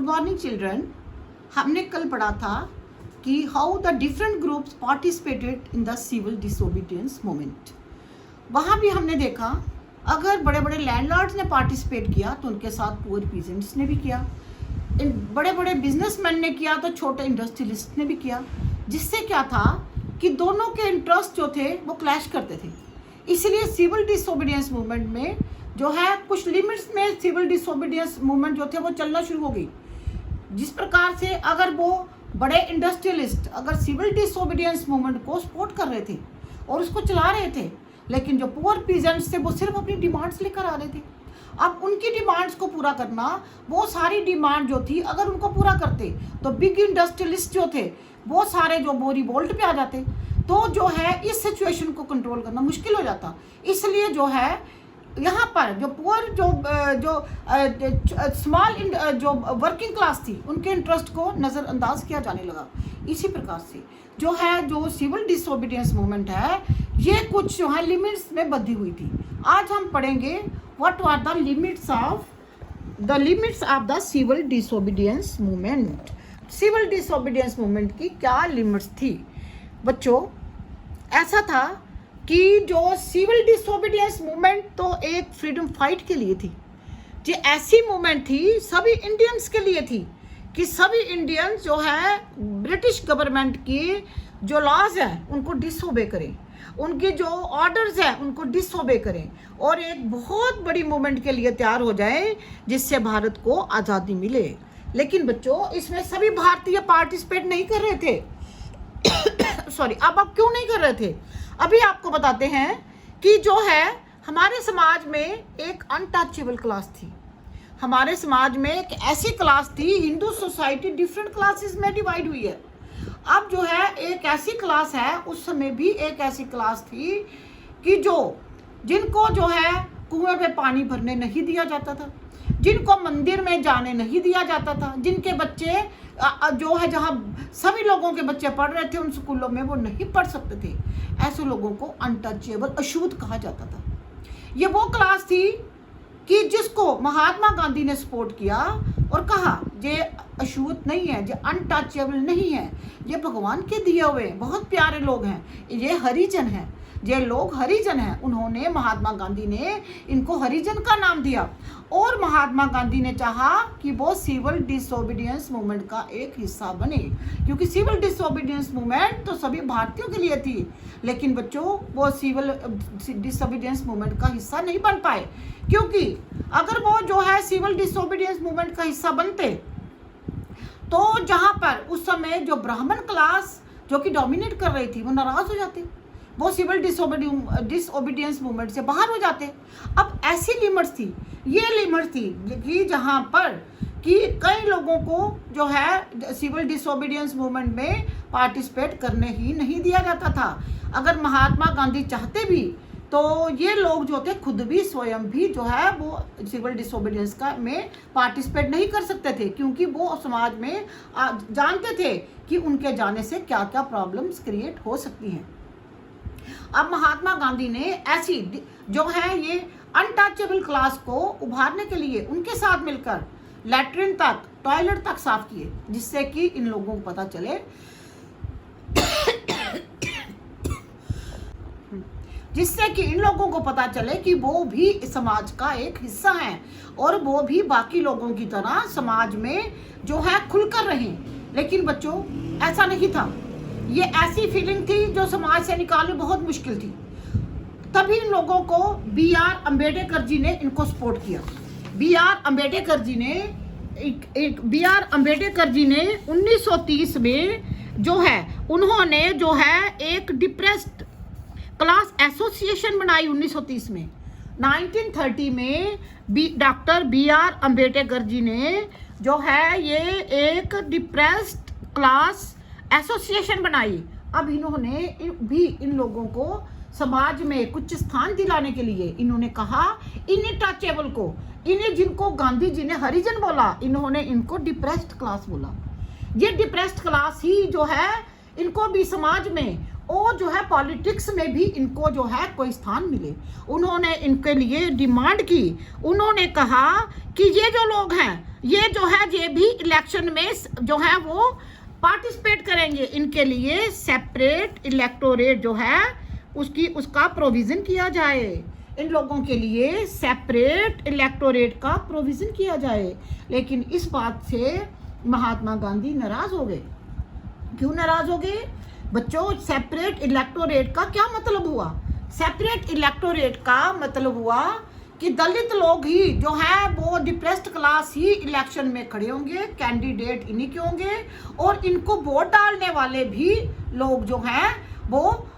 Good morning children. हमने कल पढ़ा था कि how the different groups participated in the civil disobedience movement. वहाँ भी हमने देखा अगर बड़े बड़े लैंडलॉर्ड्स ने पार्टिसिपेट किया तो उनके साथ पुअर पीजेंट्स ने भी किया, बड़े बड़े बिजनेसमैन ने किया तो छोटे इंडस्ट्रियलिस्ट ने भी किया, जिससे क्या था कि दोनों के इंटरेस्ट जो थे वो क्लैश करते थे। इसलिए सिविल डिसोबीडियंस मूवमेंट में जो है कुछ लिमिट्स में सिविल डिसोबीडियंस मूवमेंट जो थे वो चलना शुरू हो गई। जिस प्रकार से अगर वो बड़े इंडस्ट्रियलिस्ट अगर सिविल डिसोबीडियंस मूवमेंट को सपोर्ट कर रहे थे और उसको चला रहे थे, लेकिन जो पुअर पीजेंट्स थे वो सिर्फ अपनी डिमांड्स लेकर आ रहे थे। अब उनकी डिमांड्स को पूरा करना, वो सारी डिमांड जो थी अगर उनको पूरा करते तो बिग इंडस्ट्रियलिस्ट जो थे वो सारे जो वो रिवोल्ट पे आ जाते, तो जो है इस सिचुएशन को कंट्रोल करना मुश्किल हो जाता। इसलिए जो है यहाँ पर जो पुअर स्मॉल जो वर्किंग क्लास थी उनके इंटरेस्ट को नज़रअंदाज किया जाने लगा। इसी प्रकार से जो है जो सिविल डिसोबीडियंस मूवमेंट है ये कुछ जो है लिमिट्स में बंधी हुई थी। आज हम पढ़ेंगे what are the limits of the civil disobedience movement. Civil disobedience movement की क्या लिमिट्स थी बच्चों? ऐसा था कि जो सिविल डिसोबीडियंस मूवमेंट तो एक फ्रीडम फाइट के लिए थी, ये ऐसी मूवमेंट थी सभी इंडियंस के लिए थी कि सभी इंडियंस जो है ब्रिटिश गवर्नमेंट की जो लॉज है उनको डिसोबे करें, उनकी जो ऑर्डर्स हैं उनको डिसोबे करें और एक बहुत बड़ी मूवमेंट के लिए तैयार हो जाए जिससे भारत को आज़ादी मिले। लेकिन बच्चों इसमें सभी भारतीय पार्टिसिपेट नहीं कर रहे थे सॉरी, अब आप क्यों नहीं कर रहे थे अभी आपको बताते हैं कि जो है हमारे समाज में एक अनटचेबल क्लास थी। हमारे समाज में एक ऐसी क्लास थी, हिंदू सोसाइटी डिफरेंट क्लासेस में डिवाइड हुई है। अब जो है एक ऐसी क्लास है, उस समय भी एक ऐसी क्लास थी कि जिनको जो है कुएं पे पानी भरने नहीं दिया जाता था, जिनको मंदिर में जाने नहीं दिया जाता था, जिनके बच्चे जो है जहाँ सभी लोगों के बच्चे पढ़ रहे थे उन स्कूलों में वो नहीं पढ़ सकते थे, ऐसे लोगों को अनटचेबल अछूत कहा जाता था। ये वो क्लास थी कि जिसको महात्मा गांधी ने सपोर्ट किया और कहा ये अछूत नहीं है, ये अनटचेबल नहीं है, ये भगवान के दिए हुए बहुत प्यारे लोग हैं, ये हरिजन हैं, ये लोग हरिजन हैं। उन्होंने महात्मा गांधी ने इनको हरिजन का नाम दिया और महात्मा गांधी ने चाहा कि वो सिविल डिसोबीडियंस मूवमेंट का एक हिस्सा बने, क्योंकि सिविल डिसोबीडियंस मूवमेंट तो सभी भारतीयों के लिए थी, लेकिन बच्चों वो सिविल डिसोबीडियंस मूवमेंट का हिस्सा नहीं बन पाए, क्योंकि अगर वो जो है सिविल डिसोबीडियंस मूवमेंट का हिस्सा बनते तो जहाँ पर उस समय जो ब्राह्मण क्लास जो कि डोमिनेट कर रही थी वो नाराज हो जाते, वो सिविल डिसोबीडियंस मूवमेंट से बाहर हो जाते। अब ऐसी लिमिट्स थी, ये लिमिट थी कि जहाँ पर कि कई लोगों को जो है सिविल डिसोबीडियंस मूवमेंट में पार्टिसिपेट करने ही नहीं दिया जाता था। अगर महात्मा गांधी चाहते भी तो ये लोग जो थे खुद भी स्वयं भी जो है वो सिविल डिसोबीडियंस का में पार्टिसिपेट नहीं कर सकते थे, क्योंकि वो समाज में जानते थे कि उनके जाने से क्या क्या प्रॉब्लम्स क्रिएट हो सकती हैं। अब महात्मा गांधी ने ऐसी जो है ये अनटचेबल क्लास को उभारने के लिए उनके साथ मिलकर लैट्रिन तक टॉयलेट तक साफ किए, जिससे कि इन लोगों को पता चले कि वो भी समाज का एक हिस्सा हैं और वो भी बाकी लोगों की तरह समाज में जो है खुलकर रहें। लेकिन बच्चों ऐसा नहीं था, ये ऐसी फीलिंग थी जो समाज से निकालनी बहुत मुश्किल थी। तभी इन लोगों को B.R. अम्बेडकर जी ने इनको सपोर्ट किया। B.R. अम्बेडकर जी ने 1930 में जो है उन्होंने जो है एक डिप्रेस्ड क्लास एसोसिएशन बनाई 1930 में। 1930 में डॉक्टर B.R. अम्बेडकर जी ने जो है ये एक डिप्रेस्ड क्लास एसोसिएशन बनाई। अब इन्होंने भी इन लोगों को समाज में कुछ स्थान दिलाने के लिए इन्होंने कहा इन्हें टचेबल को, इन्हें जिनको गांधी जी ने हरिजन बोला, इन्होंने इनको डिप्रेस्ड क्लास बोला। ये डिप्रेस्ड क्लास ही जो है इनको भी समाज में और जो है पॉलिटिक्स में भी इनको जो है कोई स्थान मिले। उन्होंने इनके लिए डिमांड की, उन्होंने कहा कि ये जो लोग हैं ये जो है ये भी इलेक्शन में जो है वो पार्टिसिपेट करेंगे, इनके लिए सेपरेट इलेक्टोरेट जो है उसका प्रोविज़न किया जाए। इन लोगों के लिए सेपरेट इलेक्टोरेट का प्रोविज़न किया जाए। लेकिन इस बात से महात्मा गांधी नाराज़ हो गए। क्यों नाराज़ हो गए बच्चों? सेपरेट इलेक्टोरेट का क्या मतलब हुआ? सेपरेट इलेक्टोरेट का मतलब हुआ कि दलित लोग ही जो है वो डिप्रेस्ड क्लास ही इलेक्शन में खड़े होंगे, कैंडिडेट इन्हीं के होंगे, और इनको वोट डालने वाले भी लोग जो हैं वो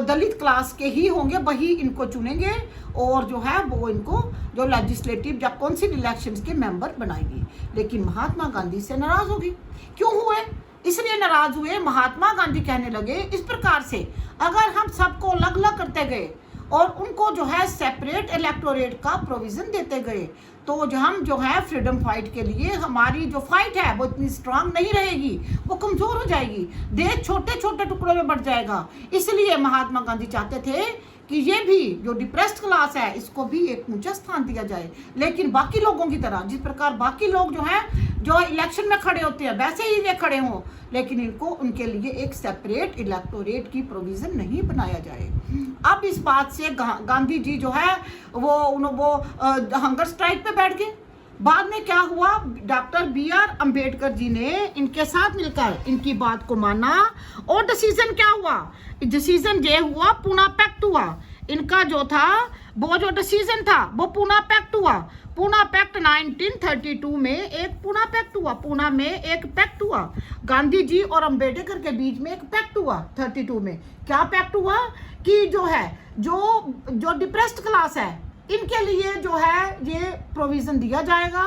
दलित क्लास के ही होंगे, वही इनको चुनेंगे और जो है वो इनको जो लेजिस्लेटिव या काउंसिल इलेक्शंस के मेंबर बनाएगी। लेकिन महात्मा गांधी से नाराज़ हो गई। क्यों हुए? इसलिए नाराज़ हुए, महात्मा गांधी कहने लगे इस प्रकार से, अगर हम सबको अलग अलग करते गए और उनको जो है सेपरेट इलेक्टोरेट का प्रोविज़न देते गए तो जो हम जो है फ्रीडम फाइट के लिए हमारी जो फाइट है वो इतनी स्ट्रांग नहीं रहेगी, वो कमज़ोर हो जाएगी, देश छोटे छोटे टुकड़ों में बढ़ जाएगा। इसलिए महात्मा गांधी चाहते थे कि ये भी जो डिप्रेस्ड क्लास है इसको भी एक ऊंचा स्थान दिया जाए, लेकिन बाकी लोगों की तरह, जिस प्रकार बाकी लोग जो हैं जो इलेक्शन में खड़े होते हैं वैसे ही ये खड़े हों, लेकिन इनको उनके लिए एक सेपरेट इलेक्टोरेट की प्रोविज़न नहीं बनाया जाए। अब इस बात से गांधी जी जो है वो हंगर स्ट्राइक पे बैठ गए। बाद में क्या हुआ? डॉक्टर BR अम्बेडकर जी ने इनके साथ मिलकर इनकी बात को माना और डिसीजन क्या हुआ? डिसीजन ये हुआ, पूना पैक्ट हुआ। इनका जो था वो जो डिसीजन था वो पूना पैक्ट हुआ। पूना पैक्ट 1932 में एक पूना पैक्ट हुआ, पूना में एक पैक्ट हुआ। गांधी जी और अम्बेडकर के बीच में एक पैक्ट हुआ 32 में। क्या पैक्ट हुआ कि जो है जो डिप्रेस्ड क्लास है इनके लिए जो है ये प्रोविज़न दिया जाएगा,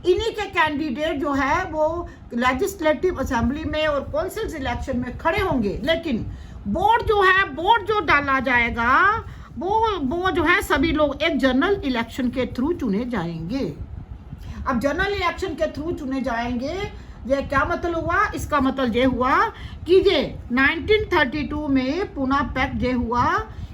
इन्हीं के कैंडिडेट जो है वो लेजिस्लेटिव असेंबली में और काउंसिल इलेक्शन में खड़े होंगे, लेकिन वोट जो डाला जाएगा वो जो है सभी लोग एक जनरल इलेक्शन के थ्रू चुने जाएंगे। अब जनरल इलेक्शन के थ्रू चुने जाएंगे, ये क्या मतलब हुआ? इसका मतलब ये हुआ कि ये 1932 में पूना पैक्ट ये हुआ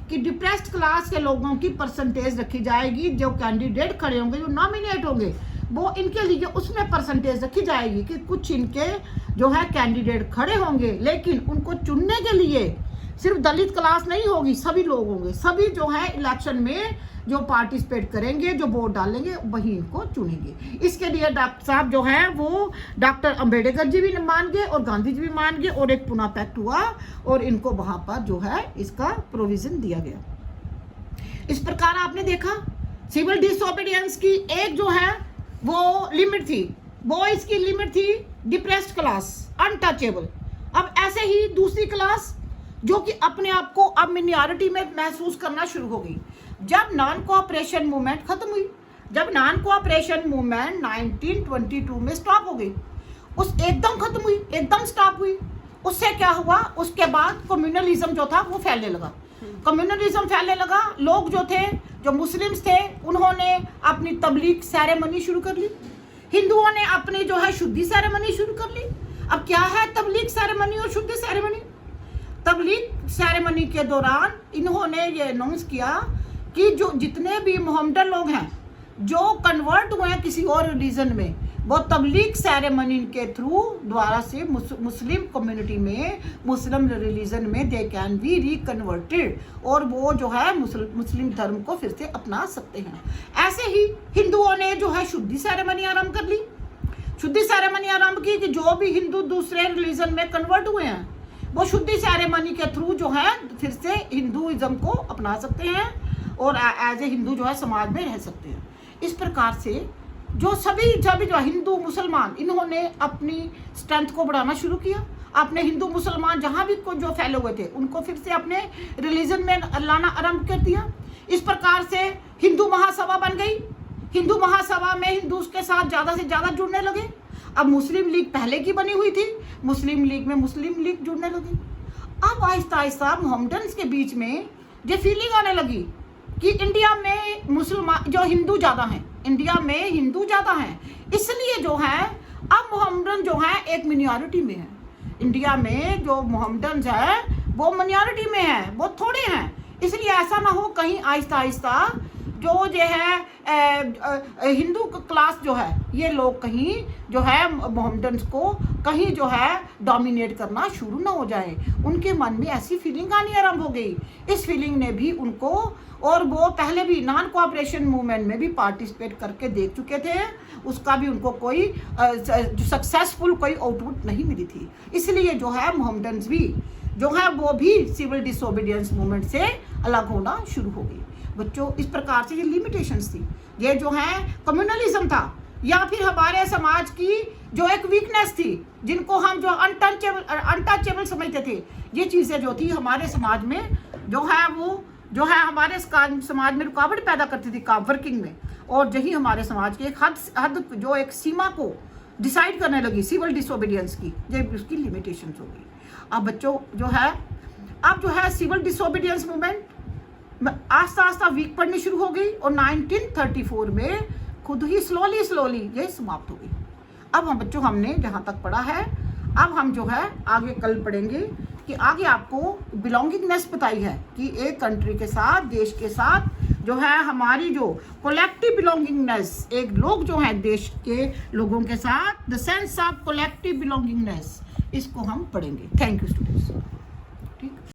कि डिप्रेस्ड क्लास के लोगों की परसेंटेज रखी जाएगी, जो कैंडिडेट खड़े होंगे, जो नॉमिनेट होंगे, वो इनके लिए उसमें परसेंटेज रखी जाएगी कि कुछ इनके जो है कैंडिडेट खड़े होंगे, लेकिन उनको चुनने के लिए सिर्फ दलित क्लास नहीं होगी, सभी लोग होंगे, सभी जो है इलेक्शन में जो पार्टिसिपेट करेंगे, जो वोट डालेंगे, वही इनको चुनेंगे। इसके लिए डॉक्टर साहब जो है वो डॉक्टर अम्बेडकर जी भी मान गए और गांधी जी भी मान गए और एक पूना पैक्ट हुआ और इनको वहां पर जो है इसका प्रोविज़न दिया गया। इस प्रकार आपने देखा सिविल डिसोबीडियंस की एक जो है वो लिमिट थी, वो इसकी लिमिट थी डिप्रेस्ड क्लास, अनटचेबल। अब ऐसे ही दूसरी क्लास जो कि अपने आप को अब मिनियरिटी में महसूस करना शुरू हो गई। जब नॉन कोऑपरेशन मूवमेंट खत्म हुई, जब नॉन कोऑपरेशन मूवमेंट 1922 में स्टॉप हो गई, उस एकदम खत्म हुई, एकदम स्टॉप हुई, उससे क्या हुआ? उसके बाद कम्युनलिज्म जो था वो फैलने लगा। कम्युनलिज्म फैलने लगा। लोग जो थे, जो मुस्लिम्स थे, उन्होंने अपनी तबलीग सेरेमनी शुरू कर ली। हिंदुओं ने अपनी जो है शुद्धि सेरेमनी शुरू कर ली। अब क्या है तबलीग सेरेमनी और शुद्धि सेरेमनी? तबलीग सेरेमनी के दौरान इन्होंने ये अनाउंस किया कि जो जितने भी मोहम्मदन लोग हैं जो कन्वर्ट हुए हैं किसी और रिलीजन में, वो तबलीग सेरेमनी के थ्रू द्वारा से मुस्लिम कम्युनिटी में, मुस्लिम रिलीजन में दे कैन बी रिकन्वर्टेड और वो जो है मुस्लिम धर्म को फिर से अपना सकते हैं। ऐसे ही हिंदुओं ने जो है शुद्धि सेरेमनी आरंभ कर ली। शुद्धि सेरेमनी आरंभ की कि जो भी हिंदू दूसरे रिलीजन में कन्वर्ट हुए हैं वो शुद्धि सेरेमनी के थ्रू जो है फिर से हिंदुइज्म को अपना सकते हैं और एज ए हिंदू जो है समाज में रह सकते हैं। इस प्रकार से जो सभी जो हिंदू मुसलमान, इन्होंने अपनी स्ट्रेंथ को बढ़ाना शुरू किया। अपने हिंदू मुसलमान जहाँ भी जो फैले हुए थे उनको फिर से अपने रिलीजन में लाना आरंभ कर दिया। इस प्रकार से हिंदू महासभा बन गई। हिंदू महासभा में हिंदू के साथ ज़्यादा से ज़्यादा जुड़ने लगे। अब मुस्लिम लीग पहले की बनी हुई थी, मुस्लिम लीग में मुस्लिम लीग जुड़ने लगी। अब आहिस्ता आहिस्ता मोहम्मदन्स के बीच में ये फीलिंग आने लगी कि इंडिया में मुसलमान जो हिंदू ज़्यादा हैं, इंडिया में हिंदू ज़्यादा हैं, इसलिए जो है अब मोहम्मदन जो है एक मिनॉरिटी में है। इंडिया में जो मोहम्मदन्स है वो मिनॉरिटी में है, वो थोड़े हैं। इसलिए ऐसा ना हो कहीं आहिस्ता आहिस्ता जो है हिंदू क्लास जो है, ये लोग कहीं जो है मोहम्मडन्स को कहीं जो है डोमिनेट करना शुरू ना हो जाए। उनके मन में ऐसी फीलिंग आनी आरंभ हो गई। इस फीलिंग ने भी उनको, और वो पहले भी नॉन कोऑपरेशन मूवमेंट में भी पार्टिसिपेट करके देख चुके थे, उसका भी उनको कोई सक्सेसफुल कोई आउटपुट नहीं मिली थी। इसलिए जो है मोहम्मडन्स भी जो है वो भी सिविल डिसोबीडियंस मूवमेंट से अलग होना शुरू हो गई। बच्चों, इस प्रकार से ये लिमिटेशंस थी, ये जो है कम्युनलिज्म था, या फिर हमारे समाज की जो एक वीकनेस थी, जिनको हम जो अनटचेबल समझते थे, ये चीज़ें जो थी हमारे समाज में जो है वो जो है हमारे समाज में रुकावट पैदा करती थी काम वर्किंग में। और यही हमारे समाज की एक हद जो एक सीमा को डिसाइड करने लगी सिविल डिसोबीडियंस की, ये उसकी लिमिटेशंस हो गई। अब बच्चों जो है, अब जो है सिविल डिसोबीडियंस मूवमेंट आस्ता आस्ता वीक पड़नी शुरू हो गई, और 1934 में खुद ही स्लोली ये समाप्त हो गई। अब हम बच्चों, हमने जहाँ तक पढ़ा है, अब हम जो है आगे कल पढ़ेंगे कि आगे आपको बिलोंगिंगनेस बताई है कि एक कंट्री के साथ, देश के साथ जो है हमारी जो कोलेक्टिव बिलोंगिंगनेस, एक लोग जो है देश के लोगों के साथ, the sense of collective belongingness, इसको हम पढ़ेंगे। Thank you students. ठीक।